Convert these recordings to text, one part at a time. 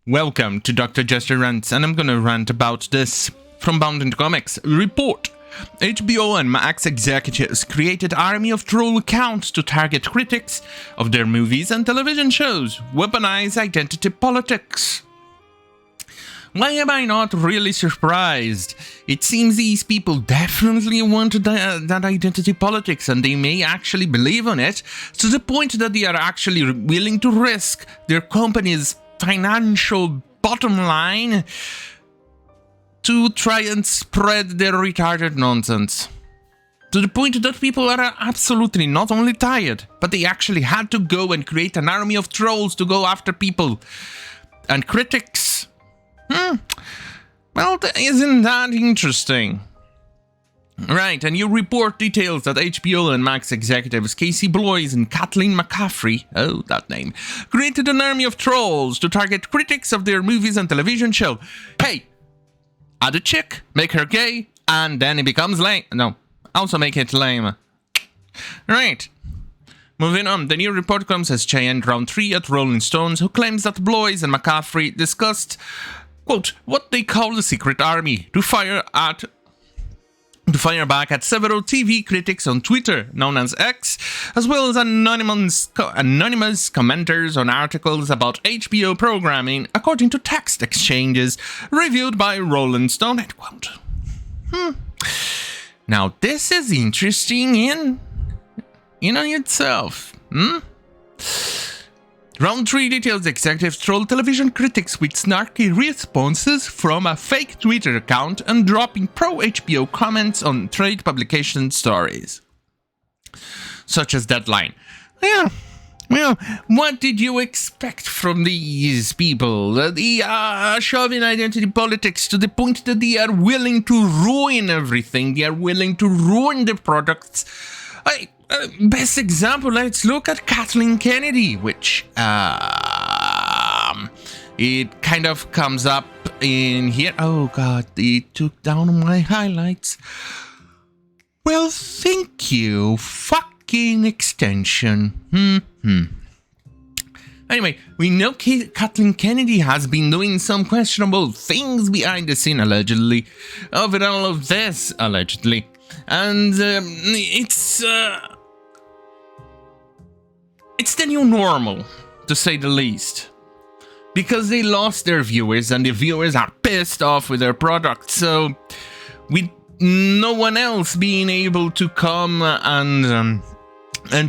Welcome to Dr. Jester Rants, and I'm gonna rant about this. From Bound & Comics, report. HBO and Max executives created army of troll accounts to target critics of their movies and television shows, weaponize identity politics. Why am I not really surprised? It seems these people definitely want that identity politics, and they may actually believe in it, to the point that they are actually willing to risk their company's financial bottom line to try and spread their retarded nonsense. To the point that people are absolutely not only tired, but they actually had to go and create an army of trolls to go after people and critics. Well, isn't that interesting? Right, and you report details that HBO and Max executives Casey Bloys and Kathleen McCaffrey, oh, that name, created an army of trolls to target critics of their movies and television show. Hey, add a chick, make her gay, and then it becomes lame. No, also make it lame. Right. Moving on, the new report comes as Cheyenne Round 3 at Rolling Stones, who claims that Bloys and McCaffrey discussed, quote, what they call the secret army, to fire back at several TV critics on Twitter, known as X, as well as anonymous commenters on articles about HBO programming, according to text exchanges reviewed by Rolling Stone, end quote. Now, this is interesting in itself. Round 3 details executives troll television critics with snarky responses from a fake Twitter account and dropping pro-HBO comments on trade publication stories. Such as that line. Yeah, well, what did you expect from these people? They are shoving identity politics to the point that they are willing to ruin everything. They are willing to ruin the products. Best example, let's look at Kathleen Kennedy, which it kind of comes up in here. Oh god, they took down my highlights. Well, thank you, fucking extension. Anyway, we know Kathleen Kennedy has been doing some questionable things behind the scene, allegedly, over all of this, allegedly. And it's the new normal, to say the least, because they lost their viewers and the viewers are pissed off with their product. So with no one else being able to come and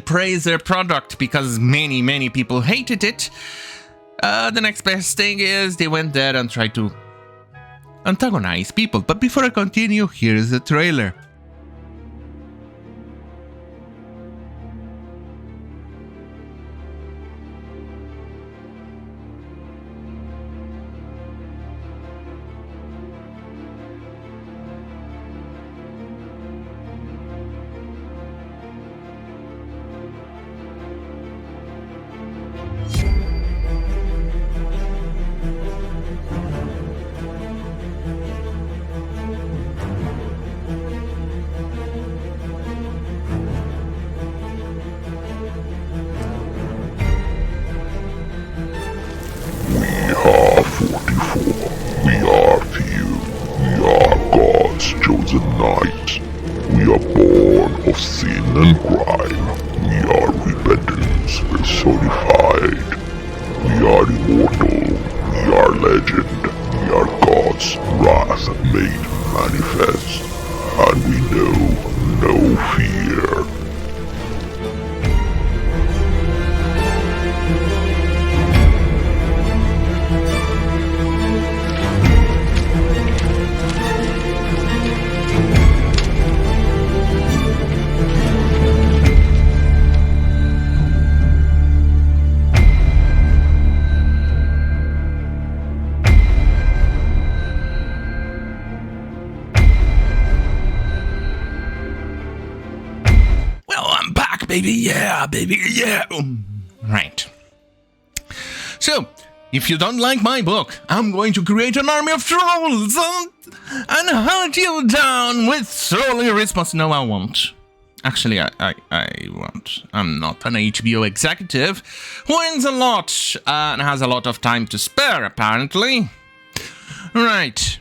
praise their product because many people hated it, the next best thing is they went there and tried to antagonize people. But before I continue, here's the trailer. Baby, yeah. Right. So, if you don't like my book, I'm going to create an army of trolls and hunt you down with trolling response. No, I won't. Actually, I won't. I'm not an HBO executive who earns a lot and has a lot of time to spare, apparently. Right.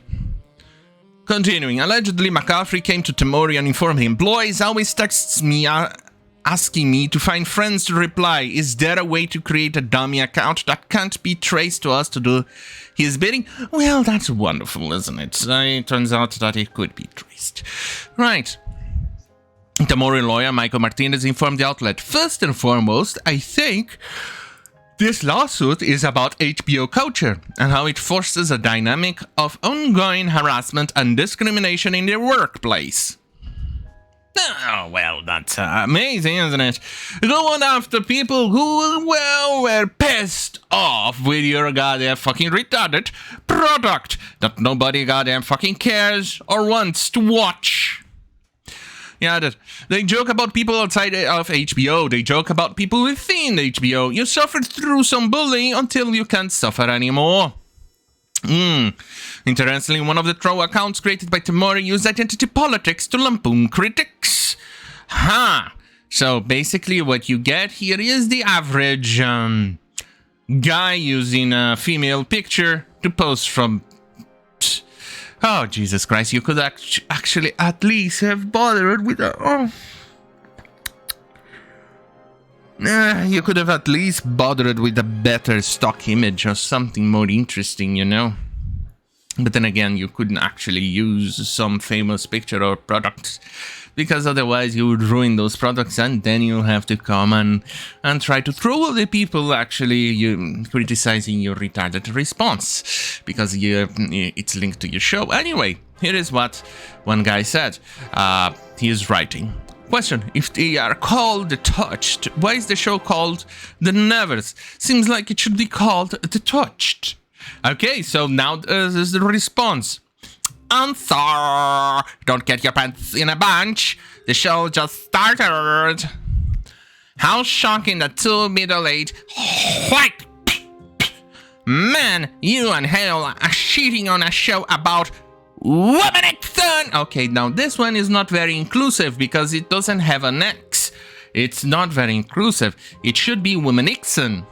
Continuing. Allegedly, McCaffrey came to Tamori and informed him, employees always texts me asking me to find friends to reply. Is there a way to create a dummy account that can't be traced to us to do his bidding? Well, that's wonderful, isn't it? It turns out that it could be traced. Right. Tamori lawyer Michael Martinez informed the outlet, first and foremost, I think this lawsuit is about HBO culture and how it forces a dynamic of ongoing harassment and discrimination in their workplace. Oh, well, that's amazing, isn't it? Going after people who, well, were pissed off with your goddamn fucking retarded product that nobody goddamn fucking cares or wants to watch. Yeah, they joke about people outside of HBO. They joke about people within HBO. You suffered through some bullying until you can't suffer anymore. Interestingly, one of the troll accounts created by Tamori used identity politics to lampoon critics. So basically what you get here is the average guy using a female picture to post from... Oh, Jesus Christ, you could actually at least have bothered with a... you could have at least bothered with a better stock image or something more interesting, you know? But then again, you couldn't actually use some famous picture or product, because otherwise you would ruin those products, and then you have to come and try to troll the people actually criticizing your retarded response, because it's linked to your show. Anyway, here is what one guy said. He is writing. Question, if they are called The Touched, why is the show called The Nevers? Seems like it should be called The Touched. Okay, so now this is the response. Answer! Don't get your pants in a bunch. The show just started. How shocking that two middle-aged white men, you and Hale, are cheating on a show about woman-action. Okay, now this one is not very inclusive because it doesn't have an X. It's not very inclusive. It should be woman-action.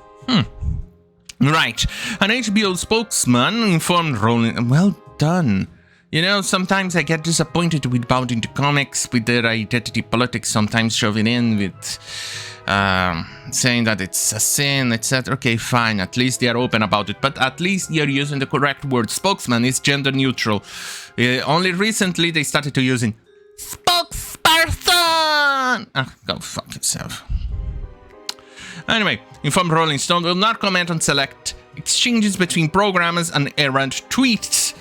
Right. An HBO spokesman informed Rowling, well done. You know, sometimes I get disappointed with Bound into Comics, with their identity politics, sometimes shoving in with saying that it's a sin, etc. Okay, fine, at least they are open about it, but at least you're using the correct word. Spokesman is gender neutral. Only recently they started to using spokesperson. Go fuck yourself. Anyway, informed Rolling Stone will not comment on select exchanges between programmers and errant tweets.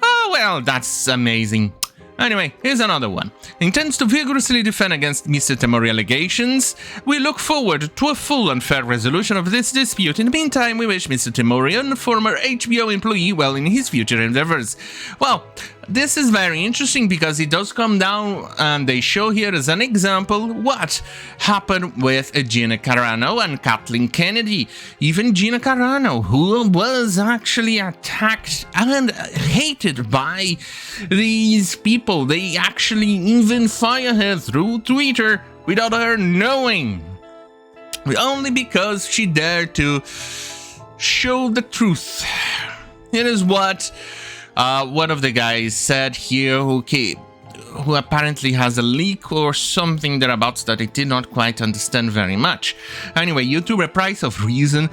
Oh, well, that's amazing. Anyway, here's another one. Intends to vigorously defend against Mr. Tamori allegations. We look forward to a full and fair resolution of this dispute. In the meantime, we wish Mr. Tamori and former HBO employee well in his future endeavors. Well, this is very interesting because it does come down, and they show here as an example what happened with Gina Carano and Kathleen Kennedy. Even Gina Carano, who was actually attacked and hated by these people, they actually even fire her through Twitter without her knowing. Only because she dared to show the truth. Here is what one of the guys said here, who apparently has a leak or something thereabouts that I did not quite understand very much. Anyway, YouTuber Price of Reason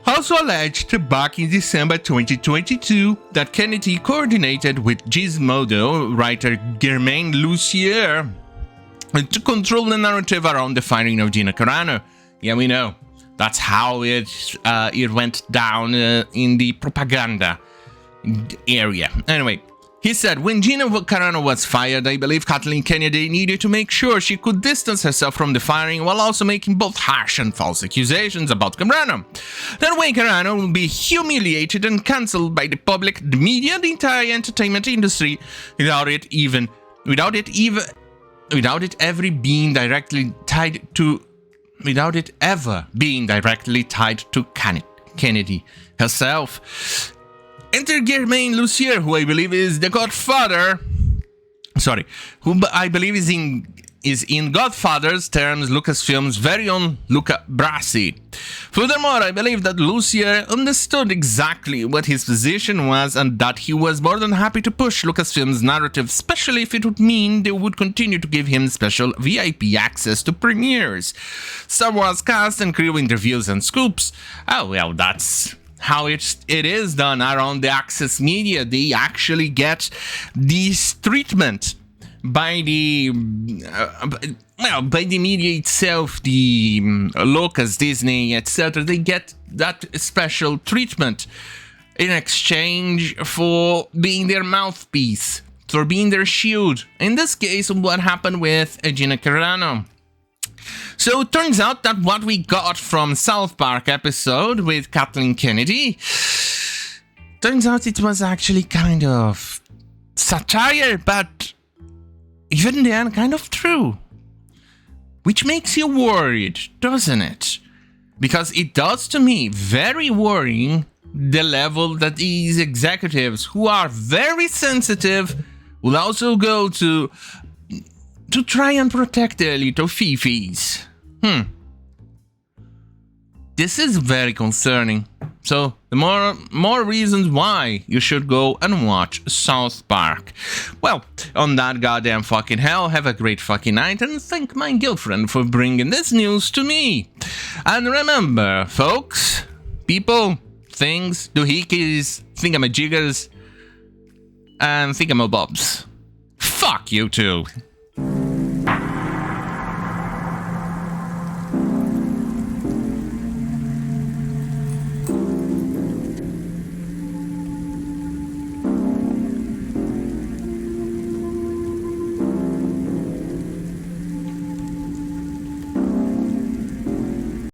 also alleged back in December 2022 that Kennedy coordinated with Gizmodo writer Germaine Lucier to control the narrative around the firing of Gina Carano. Yeah, we know. That's how it went down in the propaganda area. Anyway, he said, when Gina Carano was fired, I believe Kathleen Kennedy needed to make sure she could distance herself from the firing while also making both harsh and false accusations about Carano. That way Carano will be humiliated and cancelled by the public, the media, the entire entertainment industry without it ever being directly tied to Kennedy herself. Enter Germaine Lucier, who I believe is the godfather. Sorry, who I believe is is in Godfather's terms Lucasfilm's very own Luca Brasi. Furthermore, I believe that Lucier understood exactly what his position was and that he was more than happy to push Lucasfilm's narrative, especially if it would mean they would continue to give him special VIP access to premieres, Star Wars cast and crew interviews and scoops. Oh, well, that's how it is done around the Access Media. They actually get this treatment by the by the media itself, the Lucas, Disney, etc. They get that special treatment in exchange for being their mouthpiece, for being their shield. In this case, what happened with Gina Carano. So it turns out that what we got from South Park episode with Kathleen Kennedy, turns out it was actually kind of satire, but even then kind of true. Which makes you worried, doesn't it? Because it does to me very worrying the level that these executives, who are very sensitive, will also go to try and protect their little fifis. This is very concerning. So, the more reasons why you should go and watch South Park. Well, on that goddamn fucking hell, have a great fucking night and thank my girlfriend for bringing this news to me. And remember, folks, people, things, doohickeys, thingamajiggers, and thingamabobs. Fuck you too.